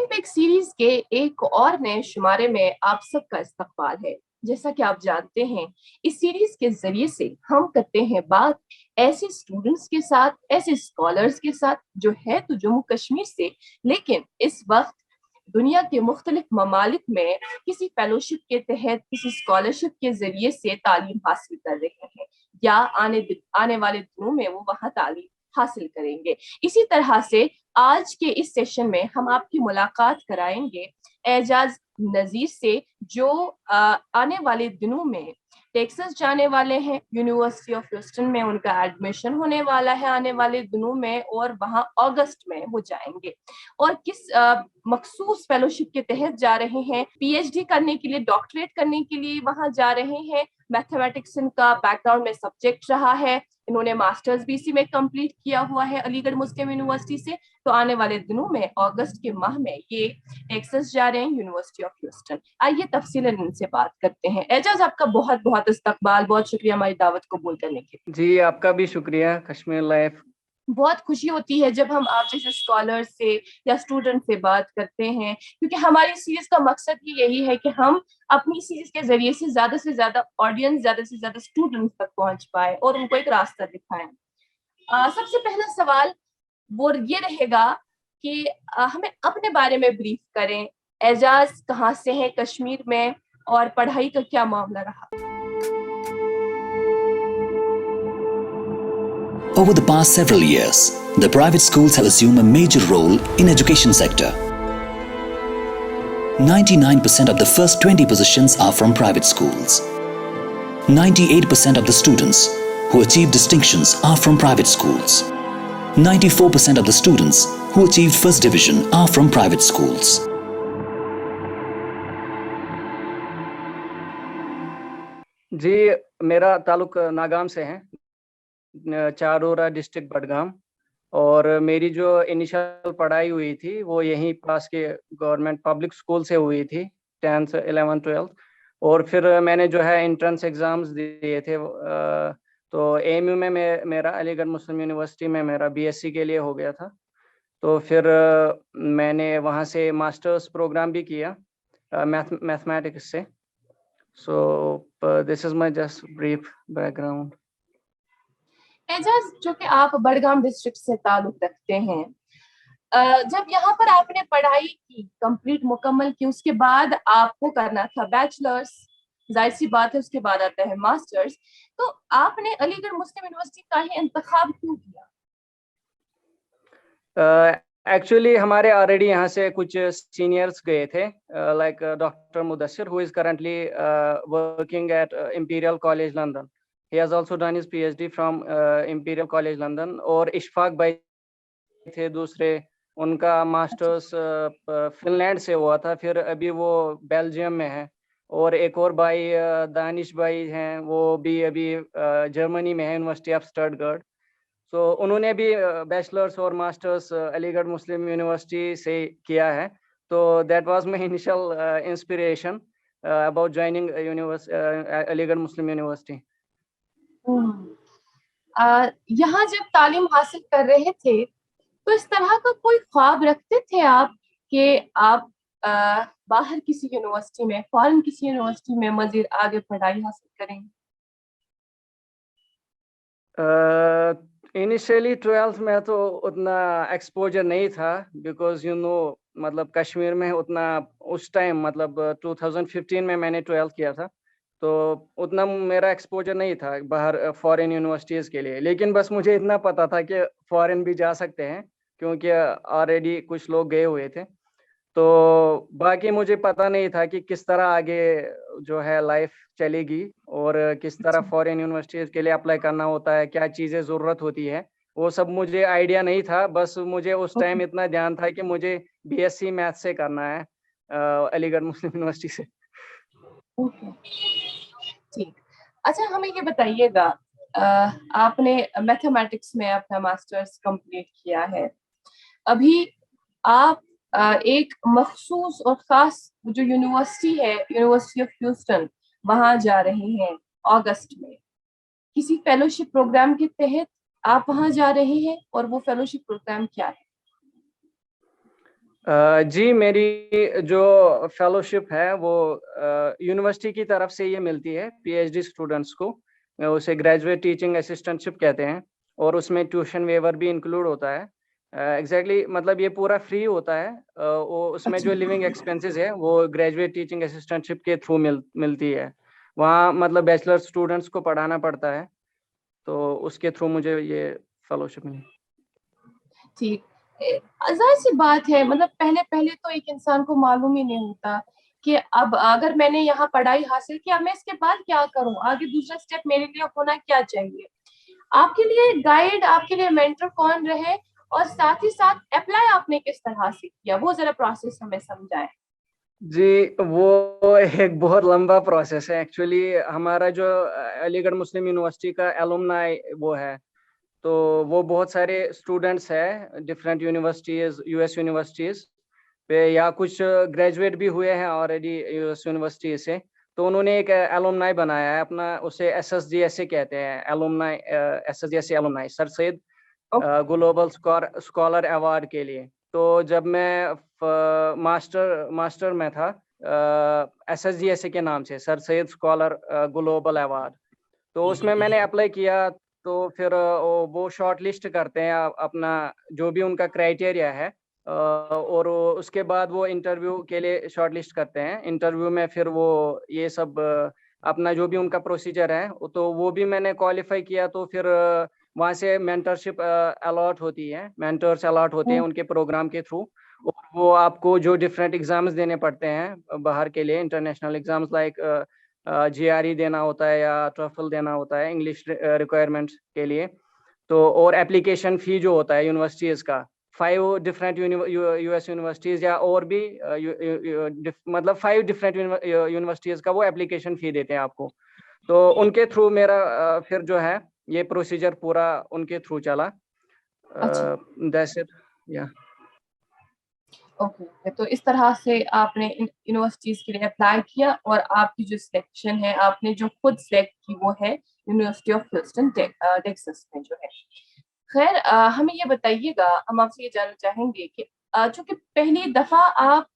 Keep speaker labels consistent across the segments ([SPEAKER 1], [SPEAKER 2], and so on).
[SPEAKER 1] Pick series के एक और नए शुमारे में आप सबका इस्तकबाल है। जैसा कि आप जानते हैं, इस सीरीज के जरिए से हम करते हैं बात ऐसे स्टूडेंट्स के साथ, ऐसे स्कॉलर्स के साथ जो है तो जम्मू कश्मीर से, लेकिन इस वक्त दुनिया के मुख्तलिफ ममालिक में किसी फेलोशिप के तहत, किसी स्कॉलरशिप के जरिए से तालीम हासिल कर रहे हैं या आने वाले दिनों में वो वहाँ तालीम हासिल करेंगे। इसी तरह से आज के इस सेशन में हम आपकी मुलाकात कराएंगे एजाज नजीर से, जो आने वाले दिनों में टेक्सास जाने वाले हैं। यूनिवर्सिटी ऑफ ह्यूस्टन में उनका एडमिशन होने वाला है आने वाले दिनों में, और वहां अगस्त में वो जाएंगे। और किस मखसूस फेलोशिप के तहत जा रहे हैं, पीएचडी करने के लिए, डॉक्टरेट करने के लिए वहां जा रहे हैं। मैथमेटिक्स इनका बैकग्राउंड में सब्जेक्ट रहा है। इन्होंने मास्टर्स भी इसी में कंप्लीट किया हुआ है अलीगढ़ मुस्लिम यूनिवर्सिटी से। तो आने वाले दिनों में अगस्त के माह में ये टेक्सास जा रहे हैं, यूनिवर्सिटी ऑफ ह्यूस्टन। आइए तफसीलन इनसे बात करते हैं। एजाज, आपका बहुत बहुत इस्तकबाल, बहुत शुक्रिया हमारी दावत कबूल करने के लिए।
[SPEAKER 2] जी, आपका भी शुक्रिया। कश्मीर लाइफ
[SPEAKER 1] बहुत खुशी होती है जब हम आप जैसे स्कॉलर से या स्टूडेंट से बात करते हैं, क्योंकि हमारी सीरीज का मकसद ही यही है कि हम अपनी सीरीज के जरिए से ज्यादा ऑडियंस, ज्यादा से ज्यादा स्टूडेंट्स तक पहुंच पाए और उनको एक रास्ता दिखाएं। सबसे पहला सवाल वो ये रहेगा कि हमें अपने बारे में ब्रीफ करें। एजाज कहाँ से हैं कश्मीर में, और पढ़ाई का क्या मामला रहा?
[SPEAKER 3] Over the past several years, the private schools have assumed a major role in education sector. 99% of the first 20 positions are from private schools. 98% of the students who achieve distinctions are from private schools. 94% of the students who achieved first division are from private schools.
[SPEAKER 2] जी, मेरा ताल्लुक नागाम से है, चारोरा district Budgam. और मेरी जो initial पढ़ाई हुई थी वो यहीं पास के गवर्नमेंट पब्लिक स्कूल से हुई थी, 10th 11th 12th। और फिर मैंने जो है एंट्रेंस एग्ज़ाम्स दिए थे। तो एएमयू में मेरा अलीगढ़ मुस्लिम यूनिवर्सिटी में मेरा बीएससी के लिए हो गया था। तो फिर मैंने वहाँ से मास्टर्स प्रोग्राम भी किया मैथमेटिक्स से। So this is my just brief background.
[SPEAKER 1] Ejaz, जो कि आप बड़गाम डिस्ट्रिक्ट से ताल्लुक रखते हैं, जब यहाँ पर आपने पढ़ाई की, कंप्लीट मुकम्मल की, उसके बाद आपको करना था बैचलर्स, जाहिर सी बात है उसके बाद आता है मास्टर्स, तो आपने अलीगढ़ मुस्लिम यूनिवर्सिटी का ही इंतखाब क्यों किया?
[SPEAKER 2] एक्चुअली हमारे ऑलरेडी यहाँ से कुछ सीनियर्स गए थे, like doctor Mudassir, who is currently working at imperial college London. He has also done his PhD from imperial college London. और इशफाक भाई थे दूसरे, उनका मास्टर्स फिनलैंड से हुआ था, फिर अभी वो बेल्जियम में है। और एक और भाई दानिश भाई हैं, वो भी अभी जर्मनी में है, यूनिवर्सिटी ऑफ स्टटगर्ट। तो उन्होंने भी बैचलर्स और मास्टर्स अलीगढ़ मुस्लिम यूनिवर्सिटी से किया है। तो that was my initial inspiration about joining Aligarh Muslim university.
[SPEAKER 1] यहाँ जब तालीम हासिल कर रहे थे तो इस तरह का कोई ख्वाब रखते थे आप कि आप बाहर किसी यूनिवर्सिटी में, फॉरेन किसी यूनिवर्सिटी में मजीद आगे पढ़ाई हासिल करेंगे?
[SPEAKER 2] इनिशियली 12th में तो उतना एक्सपोजर नहीं था, बिकॉज मतलब कश्मीर में उतना उस टाइम, मतलब 2015 में मैंने 12th किया था, तो उतना मेरा एक्सपोजर नहीं था बाहर फॉरेन यूनिवर्सिटीज़ के लिए। लेकिन बस मुझे इतना पता था कि फॉरेन भी जा सकते हैं, क्योंकि ऑलरेडी कुछ लोग गए हुए थे। तो बाकी मुझे पता नहीं था कि किस तरह आगे जो है लाइफ चलेगी, और किस तरह फॉरेन यूनिवर्सिटीज के लिए अप्लाई करना होता है, क्या चीज़ें ज़रूरत होती है, वो सब मुझे आइडिया नहीं था। बस मुझे उस टाइम इतना ध्यान था कि मुझे बीएससी मैथ से करना है अलीगढ़ मुस्लिम यूनिवर्सिटी से।
[SPEAKER 1] ठीक। अच्छा, हमें ये बताइएगा, आपने मैथमेटिक्स में अपना मास्टर्स कंप्लीट किया है। अभी आप एक मखसूस और खास जो यूनिवर्सिटी है, यूनिवर्सिटी ऑफ ह्यूस्टन, वहां जा रहे हैं अगस्त में। किसी फेलोशिप प्रोग्राम के तहत आप वहां जा रहे हैं, और वो फेलोशिप प्रोग्राम क्या है?
[SPEAKER 2] जी, मेरी जो फेलोशिप है वो यूनिवर्सिटी की तरफ से ये मिलती है पीएचडी स्टूडेंट्स को। उसे ग्रेजुएट टीचिंग असिस्टेंटशिप कहते हैं और उसमें ट्यूशन वेवर भी इंक्लूड होता है। एग्ज़ैक्टली मतलब ये पूरा फ्री होता है। वो उसमें
[SPEAKER 1] अच्छा।
[SPEAKER 2] जो लिविंग एक्सपेंसेस है वो ग्रेजुएट टीचिंग असिस्टेंटशिप के थ्रू मिलती है। वहाँ मतलब बैचलर स्टूडेंट्स को पढ़ाना पड़ता है, तो उसके थ्रू मुझे ये फेलोशिप मिली।
[SPEAKER 1] ठीक। ज़ाहिर-सी बात है, मतलब पहले-पहले तो एक इंसान को मालूम ही नहीं होता कि अब अगर मैंने यहाँ पढ़ाई हासिल की, अब मैं इसके बाद क्या करूँ? आगे दूसरा स्टेप मेरे लिए होना क्या चाहिए? आपके लिए गाइड, आपके लिए मेंटर कौन रहे और साथ ही साथ अप्लाई आपने किस तरह से किया? वो ज़रा प्रोसेस हमें समझाएँ।
[SPEAKER 2] जी, वो एक बहुत लंबा प्रोसेस है एक्चुअली। हमारा जो अलीगढ़ मुस्लिम यूनिवर्सिटी का एलुमनाई वो है, तो वो बहुत सारे स्टूडेंट्स हैं डिफरेंट यूनिवर्सिटीज़, यूएस यूनिवर्सिटीज़ पे, या कुछ ग्रेजुएट भी हुए हैं ऑलरेडी यूएस यूनिवर्सिटी से। तो उन्होंने एक एलुमनाई बनाया है अपना, उसे एसएसजीएसए कहते हैं, alumni SSGSA alumni, sir Syed global scholar award के लिए। तो जब मैं मास्टर में था एसएसजीएसए के नाम से, sir Syed scholar global award, तो उसमें मैंने अप्लाई किया। तो फिर वो शॉर्ट लिस्ट करते हैं अपना जो भी उनका क्राइटेरिया है, और उसके बाद वो इंटरव्यू के लिए शॉर्ट लिस्ट करते हैं। इंटरव्यू में फिर वो ये सब अपना जो भी उनका प्रोसीजर है, तो वो भी मैंने क्वालिफाई किया। तो फिर वहाँ से मेंटरशिप अलॉट होती है, मेंटर्स अलॉट होते हैं
[SPEAKER 1] हुँ,
[SPEAKER 2] उनके प्रोग्राम के थ्रू, और वो आपको जो डिफरेंट एग्जाम्स देने पड़ते हैं बाहर के लिए, इंटरनेशनल एग्जाम्स लाइक जीआरई देना होता है या टॉफल देना होता है इंग्लिश रिक्वायरमेंट्स के लिए। तो और एप्लीकेशन फ़ी जो होता है यूनिवर्सिटीज़ का, 5 डिफरेंट यूएस यूनिवर्सिटीज़ या और भी मतलब 5 डिफरेंट यूनिवर्सिटीज़ का वो एप्लीकेशन फ़ी देते हैं आपको। तो उनके थ्रू मेरा फिर जो है ये प्रोसीजर पूरा उनके थ्रू चला।
[SPEAKER 1] अच्छा।
[SPEAKER 2] That's it. या
[SPEAKER 1] ओके, तो इस तरह से आपने इन यूनिवर्सिटीज़ के लिए अप्लाई किया और आपकी जो सिलेक्शन है, आपने जो खुद सेलेक्ट की वो है यूनिवर्सिटी ऑफ ह्यूस्टन टेक्सास में जो है। ख़ैर हमें ये बताइएगा, हम आपसे ये जानना चाहेंगे कि चूँकि पहली दफ़ा आप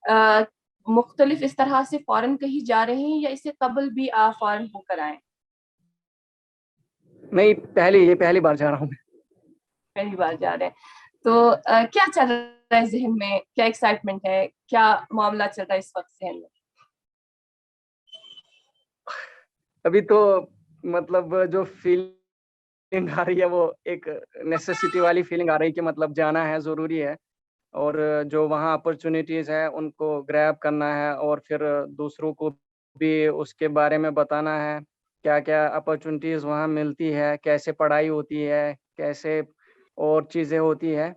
[SPEAKER 1] अ, मुख्तलिफ़ इस तरह से फ़ॉरेन कहीं जा रहे हैं या इससे क़ब्ल भी आप फ़ॉरेन होकर आए?
[SPEAKER 2] नहीं, ये पहली बार जा रहा हूँ मैं।
[SPEAKER 1] पहली बार जा रहे हैं। तो क्या चल रहा है ज़हन में? क्या एक्साइटमेंट है? क्या मामला चल रहा है इस वक़्त ज़हन में?
[SPEAKER 2] अभी तो मतलब जो फीलिंग आ रही है वो एक नेसेसिटी वाली फीलिंग आ रही है कि मतलब जाना है, ज़रूरी है, और जो वहाँ अपॉर्च्युनिटीज़ हैं उनको ग्रैब करना है और फिर दूसरों को भी उसके बारे में बताना है, क्या-क्या अपॉर्च्युनिटीज़ वहाँ मिलती है, कैसे पढ़ाई होती है, कैसे और चीज़ें होती हैं।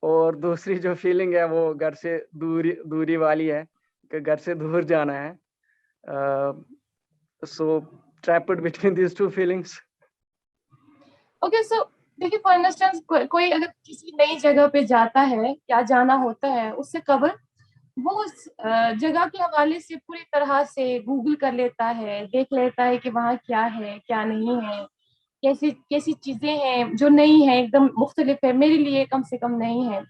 [SPEAKER 2] और दूसरी जो फीलिंग है वो घर से दूरी दूरी वाली है, कि घर से दूर जाना है। So trapped between these 2 feelings.
[SPEAKER 1] Okay, so देखिए, फॉर इंस्टेंस कोई अगर किसी नई जगह पे जाता है या जाना होता है, उससे कबल वो उस जगह के हवाले से पूरी तरह से गूगल कर लेता है, देख लेता है कि वहाँ क्या है, क्या नहीं है, कैसी कैसी चीज़ें हैं जो नई हैं, एकदम मुख्तलिफ है, मेरे लिए कम से कम नई है।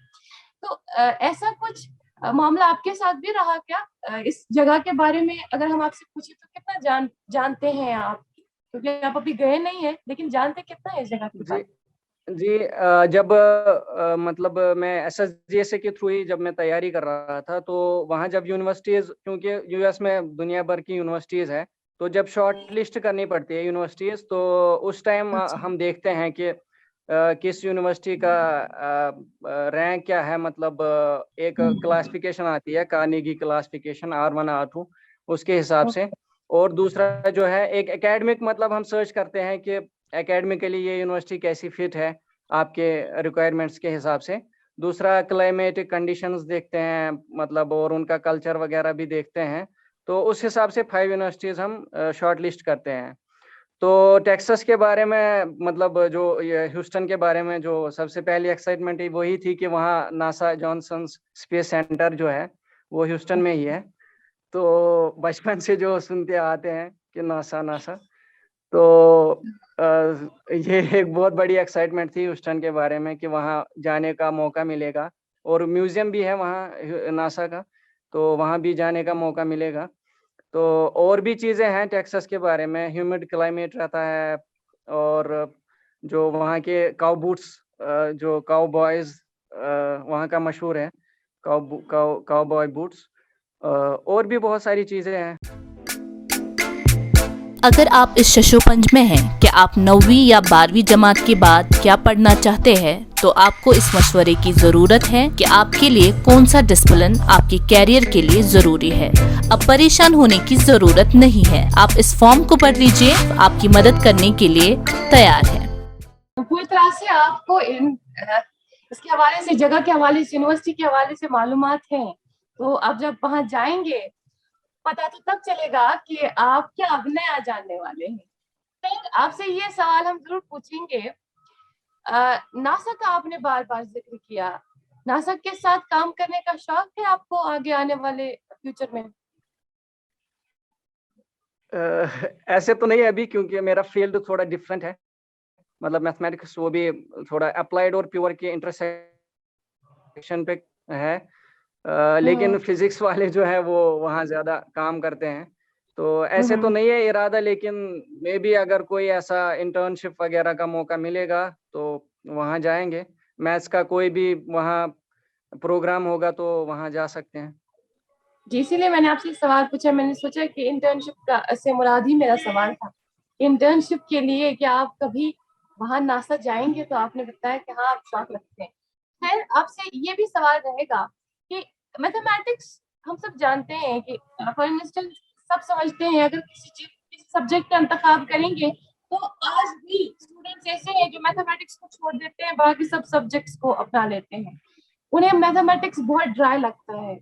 [SPEAKER 1] तो ऐसा कुछ मामला आपके साथ भी रहा क्या? इस जगह के बारे में अगर हम आपसे पूछें तो कितना जानते हैं आप? क्योंकि आप अभी गए नहीं हैं, लेकिन जानते कितना है इस जगह के
[SPEAKER 2] जी।
[SPEAKER 1] बारे
[SPEAKER 2] जी, जब मतलब मैं एसएसजीएसए के थ्रू ही जब मैं तैयारी कर रहा था, तो वहाँ जब यूनिवर्सिटीज़, क्योंकि यूएस में दुनिया भर की यूनिवर्सिटीज़ है, तो जब शॉर्ट लिस्ट करनी पड़ती है यूनिवर्सिटीज़, तो उस टाइम
[SPEAKER 1] में? अच्छा,
[SPEAKER 2] हम देखते हैं कि किस यूनिवर्सिटी का रैंक क्या है, मतलब एक क्लासिफिकेशन आती है, कार्नेगी क्लासिफिकेशन R1 R2 उसके हिसाब से।
[SPEAKER 1] ओके,
[SPEAKER 2] और दूसरा जो है एक एकेडमिक, मतलब हम सर्च करते हैं कि एकेडमिकली ये यूनिवर्सिटी कैसी फिट है आपके रिक्वायरमेंट्स के हिसाब से। दूसरा क्लाइमेटिक कंडीशंस देखते हैं, मतलब और उनका कल्चर वगैरह भी देखते हैं। तो उस हिसाब से 5 यूनिवर्सिटीज़ हम शॉर्ट लिस्ट करते हैं। तो टेक्सास के बारे में, मतलब जो ये ह्यूस्टन के बारे में जो सबसे पहली एक्साइटमेंट ही वही थी कि वहाँ नासा जॉनसन स्पेस सेंटर जो है, वो ह्यूस्टन में ही है। तो बचपन से जो सुनते आते हैं कि नासा, नासा, तो अ, ये एक बहुत बड़ी एक्साइटमेंट थी ह्यूस्टन के बारे में कि वहाँ जाने का मौका मिलेगा और म्यूजियम भी है वहाँ नासा का, तो वहाँ भी जाने का मौका मिलेगा। तो और भी चीज़ें हैं टेक्सास के बारे में, ह्यूमिड क्लाइमेट रहता है, और जो वहाँ के काउ बूट्स, जो काउ बॉयज़ वहाँ का मशहूर है, काउ बॉय बूट्स, और भी बहुत सारी चीज़ें हैं।
[SPEAKER 4] अगर आप इस शशोपंज में हैं कि आप 9वीं या 12वीं जमात के बाद क्या पढ़ना चाहते हैं, तो आपको इस मशवरे की ज़रूरत है कि आपके लिए कौन सा डिसिप्लिन आपके कैरियर के लिए ज़रूरी है। अब परेशान होने की ज़रूरत नहीं है, आप इस फॉर्म को पढ़ लीजिए, आपकी मदद करने के लिए तैयार है।
[SPEAKER 1] पूरी तरह से आपको इसके हवाले से, जगह के हवाले से, यूनिवर्सिटी के हवाले से मालूमात हैं, तो आप जब वहां जाएंगे पता तो तब चलेगा कि आप क्या अब नया जानने वाले हैं। तो आपसे ये सवाल हम जरूर पूछेंगे, नासा का आपने बार बार जिक्र किया, नासा के साथ काम करने का शौक है आपको आगे आने वाले फ्यूचर में?
[SPEAKER 2] ऐसे तो नहीं अभी, क्योंकि मेरा फील्ड थोड़ा डिफरेंट है, मतलब मैथमेटिक्स, वो भी थोड़ा अप्लाइड और प्योर के इंटरसेक्शन पे है। लेकिन फिजिक्स वाले जो है वो वहाँ ज़्यादा काम करते हैं, तो ऐसे तो नहीं है इरादा, लेकिन मे बी अगर कोई ऐसा इंटर्नशिप वगैरह का मौका मिलेगा तो वहाँ जाएंगे। मैथ्स का कोई भी वहाँ प्रोग्राम होगा तो वहाँ जा सकते हैं।
[SPEAKER 1] जी, इसीलिए मैंने आपसे सवाल पूछा। मैंने सोचा कि इंटर्नशिप का से मुराद ही मेरा सवाल था। इंटर्नशिप के लिए क्या आप कभी वहां नासा जाएंगे? तो आपने बताया कि हाँ, आप शौक रखते हैं। खैर, आपसे ये भी सवाल रहेगा कि मैथमेटिक्स हम सब जानते हैं कि फॉर इंस्टेंस सब समझते हैं, अगर किसी सब्जेक्ट का इंतखाब करेंगे तो आज भी स्टूडेंट्स ऐसे हैं जो मैथमेटिक्स को छोड़ देते हैं, बाकी सब सब्जेक्ट्स को अपना लेते हैं। उन्हें मैथमेटिक्स बहुत ड्राई लगता है।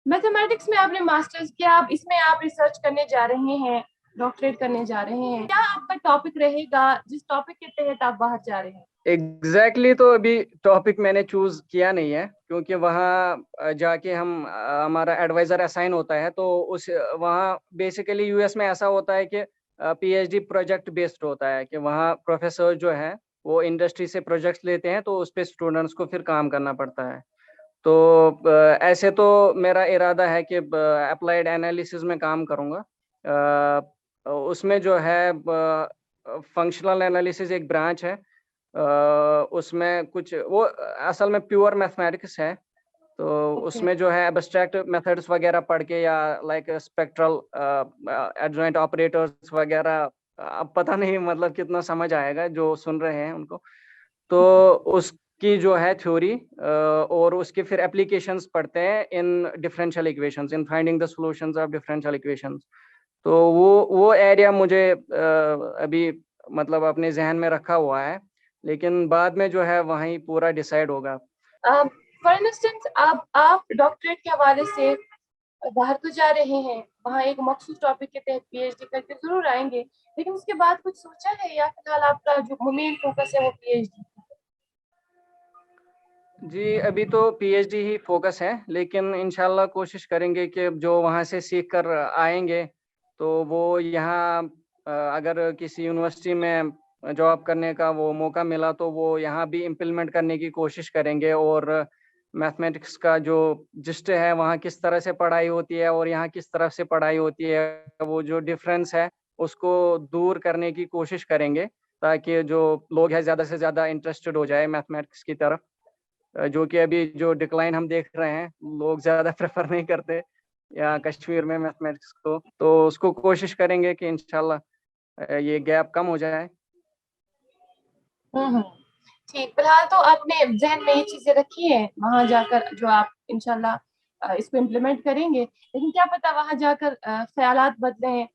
[SPEAKER 1] मैथमेटिक्स में आपने मास्टर्स किया, आप इसमें आप रिसर्च करने जा रहे हैं, डॉक्टरेट करने जा रहे हैं, क्या आपका टॉपिक रहेगा जिस टॉपिक के तहत आप बाहर जा रहे हैं?
[SPEAKER 2] एग्जैक्टली तो अभी टॉपिक मैंने चूज किया नहीं है, क्योंकि वहाँ जाके हम हमारा एडवाइजर असाइन होता है, तो उस वहाँ बेसिकली यूएस में ऐसा होता है कि पीएचडी प्रोजेक्ट बेस्ड होता है, कि वहाँ प्रोफेसर जो है वो इंडस्ट्री से प्रोजेक्ट्स लेते हैं, तो उस पे स्टूडेंट्स को फिर काम करना पड़ता है। तो ऐसे तो मेरा इरादा है कि अप्लाइड एनालिसिस में काम करूँगा। उसमें जो है फंक्शनल एनालिसिस एक ब्रांच है, उसमें कुछ वो असल में प्योर मैथमेटिक्स है, तो उसमें जो है एब्स्ट्रैक्ट मेथड्स वगैरह पढ़ के, या लाइक स्पेक्ट्रल एडजॉइंट ऑपरेटर्स वगैरह, अब पता नहीं मतलब कितना समझ आएगा जो सुन रहे हैं उनको, तो उसकी जो है थ्योरी और उसके फिर एप्लीकेशंस पढ़ते हैं इन differential equations, in finding the solutions of differential equations. तो वो एरिया मुझे अभी मतलब अपने जहन में रखा हुआ है, लेकिन बाद में जो है वहीं पूरा डिसाइड होगा।
[SPEAKER 1] फॉर इंस्टेंस आप डॉक्टरेट के हवाले से बाहर तो जा रहे हैं, वहाँ एक मखसूस टॉपिक के तहत पीएचडी करके जरूर आएंगे, लेकिन उसके बाद कुछ सोचा है या फिलहाल आपका जो मेन फोकस है वो पीएचडी?
[SPEAKER 2] जी, अभी तो पीएचडी ही फोकस है, लेकिन इंशाल्लाह कोशिश करेंगे कि जो वहाँ से सीख कर आएंगे तो वो यहाँ अगर किसी यूनिवर्सिटी में जॉब करने का वो मौका मिला तो वो यहाँ भी इम्प्लीमेंट करने की कोशिश करेंगे, और मैथमेटिक्स का जो जिस्ट है वहाँ किस तरह से पढ़ाई होती है और यहाँ किस तरह से पढ़ाई होती है, वो जो डिफरेंस है उसको दूर करने की कोशिश करेंगे, ताकि जो लोग हैं ज़्यादा से ज़्यादा इंटरेस्टेड हो जाए मैथमेटिक्स की तरफ। जो कि अभी जो डिक्लाइन हम देख रहे हैं, लोग ज़्यादा प्रेफर नहीं करते यहाँ कश्मीर में मैथमेटिक्स को, तो उसको कोशिश करेंगे कि इंशाल्लाह ये गैप कम हो जाए।
[SPEAKER 1] ठीक, फिलहाल तो आपने जहन में ये चीजें रखी हैं, वहां जाकर जो आप इंशाल्लाह इसको इम्प्लीमेंट करेंगे, लेकिन क्या पता वहां जाकर ख्यालात बदलें,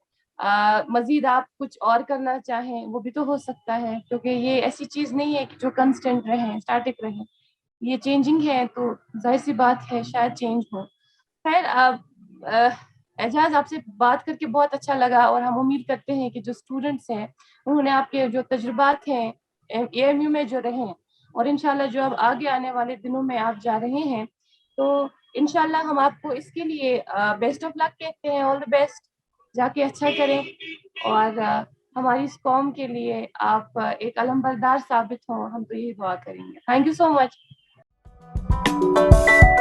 [SPEAKER 1] मजीद आप कुछ और करना चाहें, वो भी तो हो सकता है, क्योंकि ये ऐसी चीज नहीं है कि जो कंस्टेंट रहे, स्टैटिक रहे, ये चेंजिंग है, तो जाहिर सी बात है शायद चेंज हो। खैर, एजाज, आपसे बात करके बहुत अच्छा लगा, और हम उम्मीद करते हैं कि जो स्टूडेंट्स हैं उन्होंने आपके जो तजुर्बात हैं एएमयू में जो रहे, और इंशाल्लाह जो अब आगे आने वाले दिनों में आप जा रहे हैं, तो इंशाल्लाह हम आपको इसके लिए बेस्ट ऑफ लक कहते हैं, ऑल द बेस्ट, जाके अच्छा करें, और हमारी इस कौम के लिए आप एक अलम बरदार साबित हों, हम तो यही दुआ करेंगे। Thank you so much.
[SPEAKER 3] है।